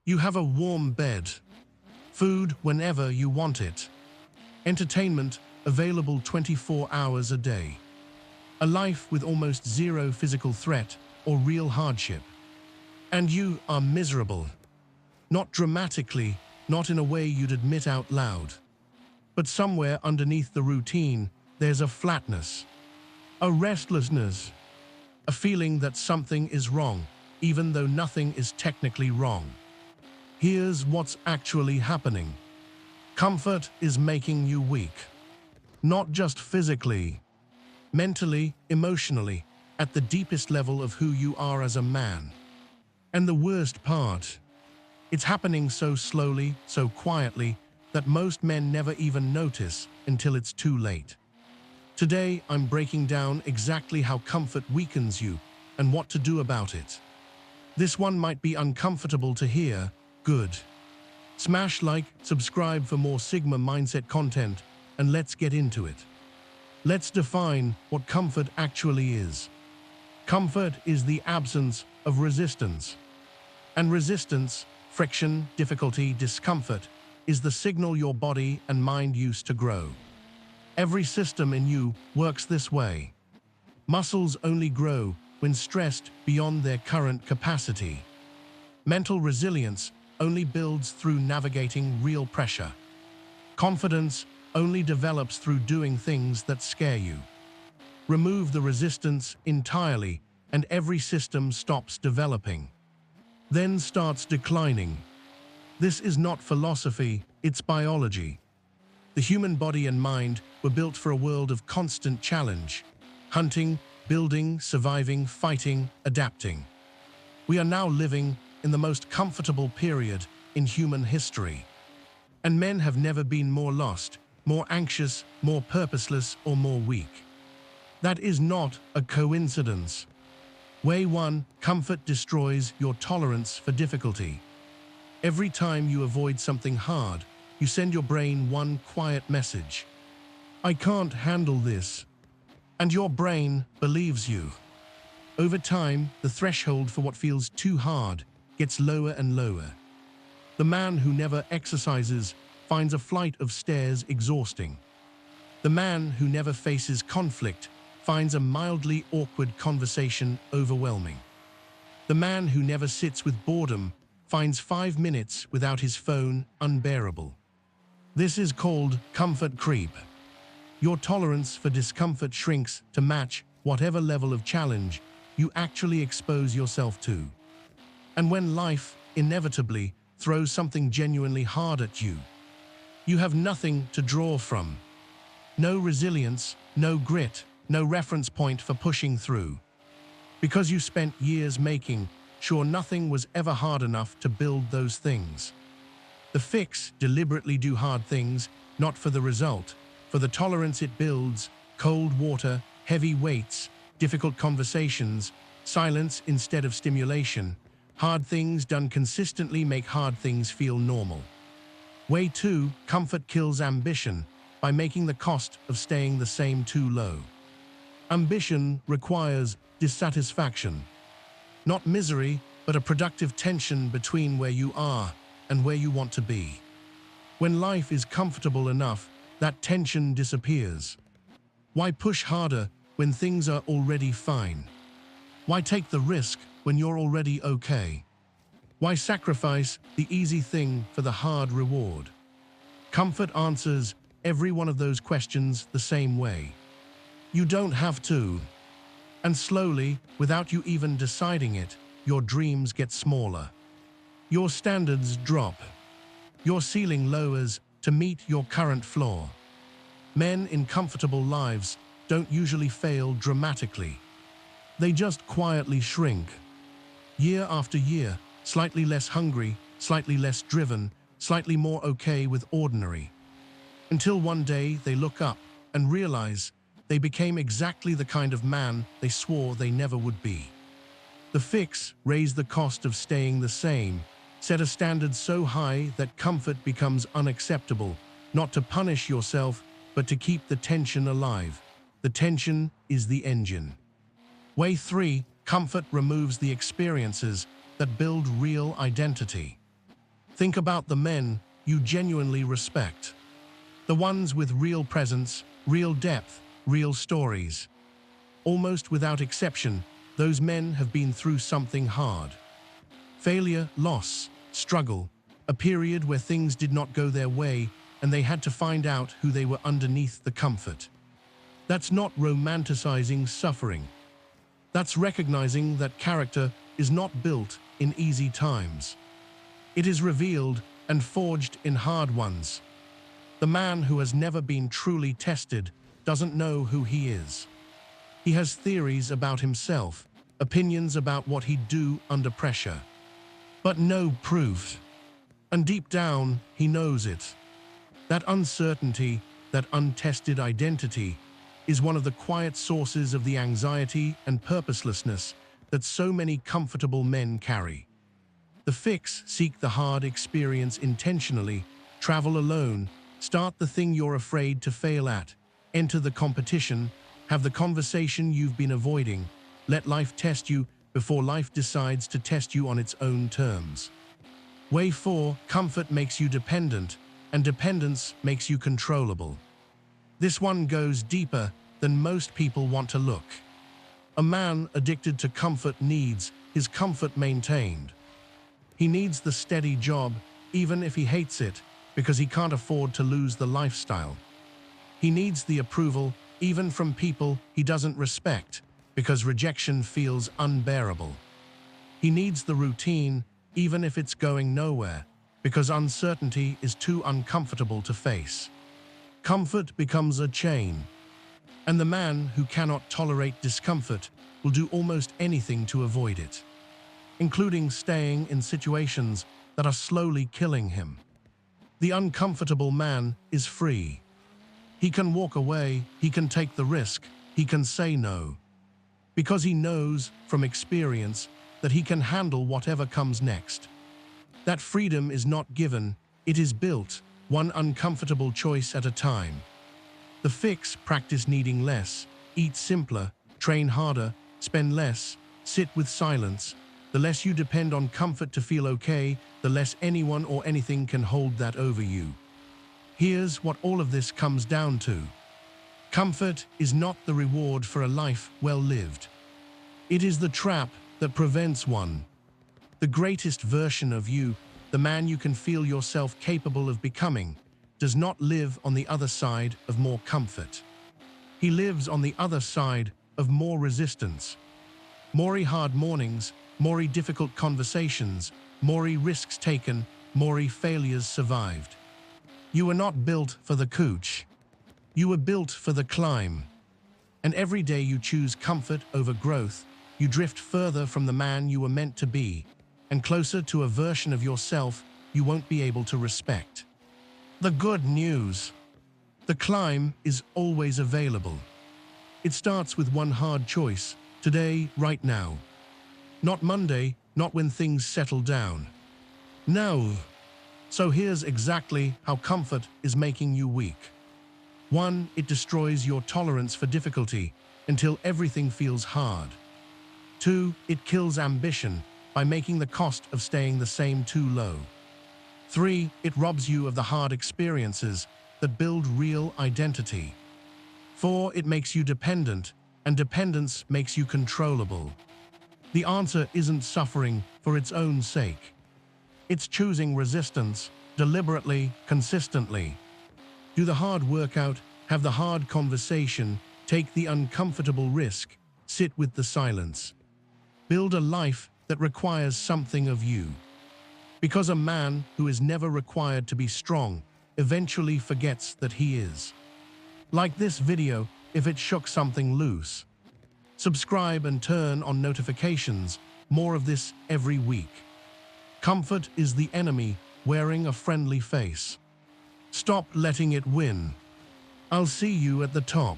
You have a warm bed, food whenever you want it, entertainment available 24 hours a day, a life with almost zero physical threat or real hardship. And you are miserable. Not dramatically, not in a way you'd admit out loud. But somewhere underneath the routine, there's a flatness, a restlessness, a feeling that something is wrong, even though nothing is technically wrong. Here's what's actually happening. Comfort is making you weak. Not just physically, mentally, emotionally, at the deepest level of who you are as a man. And the worst part, it's happening so slowly, so quietly, that most men never even notice until it's too late. Today, I'm breaking down exactly how comfort weakens you and what to do about it. This one might be uncomfortable to hear. Good. Smash like, subscribe for more Sigma mindset content, and let's get into it. Let's define what comfort actually is. Comfort is the absence of resistance. And resistance, friction, difficulty, discomfort, is the signal your body and mind use to grow. Every system in you works this way. Muscles only grow when stressed beyond their current capacity. Mental resilience only builds through navigating real pressure. Confidence only develops through doing things that scare you. Remove the resistance entirely, and every system stops developing, then starts declining. This is not philosophy, it's biology. The human body and mind were built for a world of constant challenge. Hunting, building, surviving, fighting, adapting. We are now living in the most comfortable period in human history. And men have never been more lost, more anxious, more purposeless, or more weak. That is not a coincidence. Way 1, comfort destroys your tolerance for difficulty. Every time you avoid something hard, you send your brain one quiet message. I can't handle this. And your brain believes you. Over time, the threshold for what feels too hard gets lower and lower. The man who never exercises finds a flight of stairs exhausting. The man who never faces conflict finds a mildly awkward conversation overwhelming. The man who never sits with boredom finds 5 minutes without his phone unbearable. This is called comfort creep. Your tolerance for discomfort shrinks to match whatever level of challenge you actually expose yourself to. And when life inevitably throws something genuinely hard at you, you have nothing to draw from. No resilience, no grit, no reference point for pushing through. Because you spent years making sure nothing was ever hard enough to build those things. The fix: deliberately do hard things, not for the result, for the tolerance it builds: cold water, heavy weights, difficult conversations, silence instead of stimulation. Hard things done consistently make hard things feel normal. Way 2, comfort kills ambition by making the cost of staying the same too low. Ambition requires dissatisfaction. Not misery, but a productive tension between where you are and where you want to be. When life is comfortable enough, that tension disappears. Why push harder when things are already fine? Why take the risk when you're already okay? Why sacrifice the easy thing for the hard reward? Comfort answers every one of those questions the same way. You don't have to. And slowly, without you even deciding it, your dreams get smaller. Your standards drop. Your ceiling lowers to meet your current floor. Men in comfortable lives don't usually fail dramatically. They just quietly shrink. Year after year, slightly less hungry, slightly less driven, slightly more okay with ordinary. Until one day they look up and realize they became exactly the kind of man they swore they never would be. The fix: raise the cost of staying the same. Set a standard so high that comfort becomes unacceptable, not to punish yourself, but to keep the tension alive. The tension is the engine. Way 3, comfort removes the experiences that build real identity. Think about the men you genuinely respect. The ones with real presence, real depth, real stories. Almost without exception, those men have been through something hard. Failure, loss, struggle, a period where things did not go their way and they had to find out who they were underneath the comfort. That's not romanticizing suffering. That's recognizing that character is not built in easy times. It is revealed and forged in hard ones. The man who has never been truly tested doesn't know who he is. He has theories about himself, opinions about what he'd do under pressure, but no proof. And deep down, he knows it. That uncertainty, that untested identity, is one of the quiet sources of the anxiety and purposelessness that so many comfortable men carry. The fix: seek the hard experience intentionally, travel alone, start the thing you're afraid to fail at, enter the competition, have the conversation you've been avoiding, let life test you before life decides to test you on its own terms. Way 4: comfort makes you dependent, and dependence makes you controllable. This one goes deeper than most people want to look. A man addicted to comfort needs his comfort maintained. He needs the steady job, even if he hates it, because he can't afford to lose the lifestyle. He needs the approval, even from people he doesn't respect, because rejection feels unbearable. He needs the routine, even if it's going nowhere, because uncertainty is too uncomfortable to face. Comfort becomes a chain, and the man who cannot tolerate discomfort will do almost anything to avoid it, including staying in situations that are slowly killing him. The uncomfortable man is free. He can walk away, he can take the risk, he can say no, because he knows from experience that he can handle whatever comes next. That freedom is not given, it is built, one uncomfortable choice at a time. The fix: practice needing less, eat simpler, train harder, spend less, sit with silence. The less you depend on comfort to feel okay, the less anyone or anything can hold that over you. Here's what all of this comes down to. Comfort is not the reward for a life well lived. It is the trap that prevents one. The greatest version of you, the man you can feel yourself capable of becoming, does not live on the other side of more comfort. He lives on the other side of more resistance. More hard mornings, more difficult conversations, more risks taken, more failures survived. You were not built for the couch. You were built for the climb. And every day you choose comfort over growth, you drift further from the man you were meant to be, and closer to a version of yourself you won't be able to respect. The good news: the climb is always available. It starts with one hard choice, today, right now. Not Monday, not when things settle down. Now. So here's exactly how comfort is making you weak. 1. It destroys your tolerance for difficulty until everything feels hard. 2. It kills ambition by making the cost of staying the same too low. 3. It robs you of the hard experiences that build real identity. 4. It makes you dependent, and dependence makes you controllable. The answer isn't suffering for its own sake. It's choosing resistance, deliberately, consistently. Do the hard workout, have the hard conversation, take the uncomfortable risk, sit with the silence. Build a life that requires something of you. Because a man who is never required to be strong eventually forgets that he is. Like this video if it shook something loose. Subscribe and turn on notifications, more of this every week. Comfort is the enemy wearing a friendly face. Stop letting it win. I'll see you at the top.